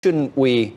shouldn't we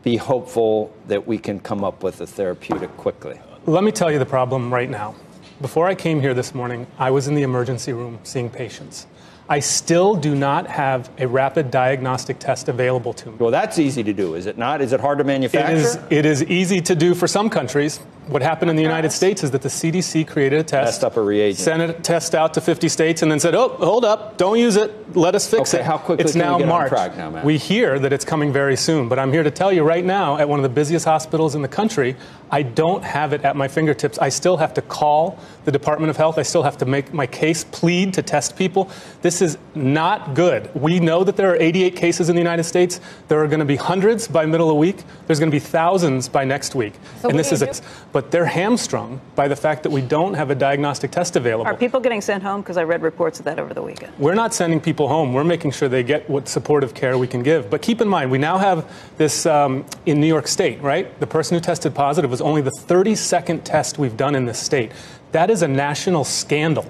be hopeful that we can come up with a therapeutic quickly? Let me tell you the problem right now. Before I came here this morning, I was in the emergency room seeing patients. I still do not have a rapid diagnostic test available to me. Well, that's easy to do, is it not? Is it hard to manufacture? It is easy to do for some countries. What happened in the United States is that the CDC created a test, messed up a reagent, sent a test out to 50 states, and then said, "Oh, hold up, don't use it. Let us fix it." How quickly it's can now we get March. on track now, Matt? We hear that it's coming very soon, but I'm here to tell you right now, at one of the busiest hospitals in the country, I don't have it at my fingertips. I still have to call the Department of Health. I still have to make my case, plead to test people. This is not good. We know that there are 88 cases in the United States. There are going to be hundreds by middle of the week. There's going to be thousands by next week. So and this is but they're hamstrung by the fact that we don't have a diagnostic test available. Are people getting sent home? Because I read reports of that over the weekend. We're not sending people home. We're making sure they get what supportive care we can give. But keep in mind, we now have this in New York State, right? The person who tested positive was only the 32nd test we've done in this state. That is a national scandal.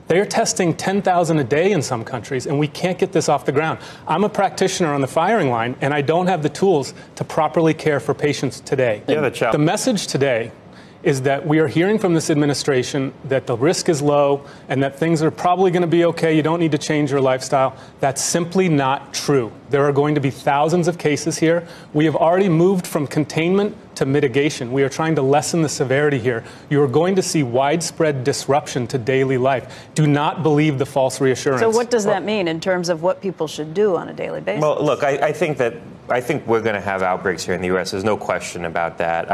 They're testing 10,000 a day in some countries, and we can't get this off the ground. I'm a practitioner on the firing line, and I don't have the tools to properly care for patients today. The message today is that we are hearing from this administration that the risk is low and that things are probably going to be okay. You don't need to change your lifestyle. That's simply not true. There are going to be thousands of cases here. We have already moved from containment to mitigation. We are trying to lessen the severity here. You are going to see widespread disruption to daily life. Do not believe the false reassurance. So what does that mean in terms of what people should do on a daily basis? Well, look, I think we're going to have outbreaks here in the U.S. There's no question about that.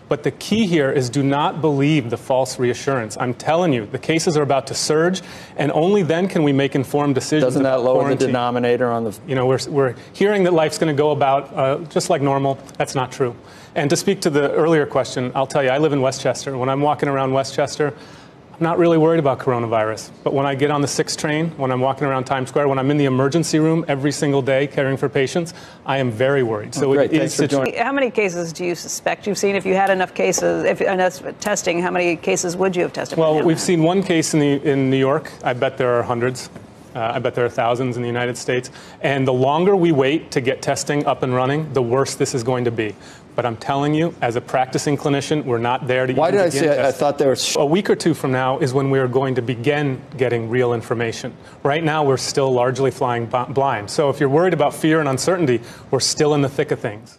But the key here is do not believe the false reassurance. I'm telling you, the cases are about to surge, and only then can we make informed decisions. Doesn't that lower quarantine. the denominator on the... You know, we're hearing that life's going to go about just like normal. That's not true. And to speak to the earlier question, I'll tell you, I live in Westchester. When I'm walking around Westchester, I'm not really worried about coronavirus. But when I get on the 6 train, when I'm walking around Times Square, when I'm in the emergency room every single day caring for patients, I am very worried. So great. Thanks for joining. How many cases do you suspect you've seen? If you had enough cases, if enough testing, how many cases would you have tested? Well, we've seen one case in New York. I bet there are hundreds. I bet there are thousands in the United States. And the longer we wait to get testing up and running, the worse this is going to be. But I'm telling you, as a practicing clinician, we're not there to Why did I say testing. I thought there was... A week or two from now is when we are going to begin getting real information. Right now, we're still largely flying blind. So if you're worried about fear and uncertainty, we're still in the thick of things.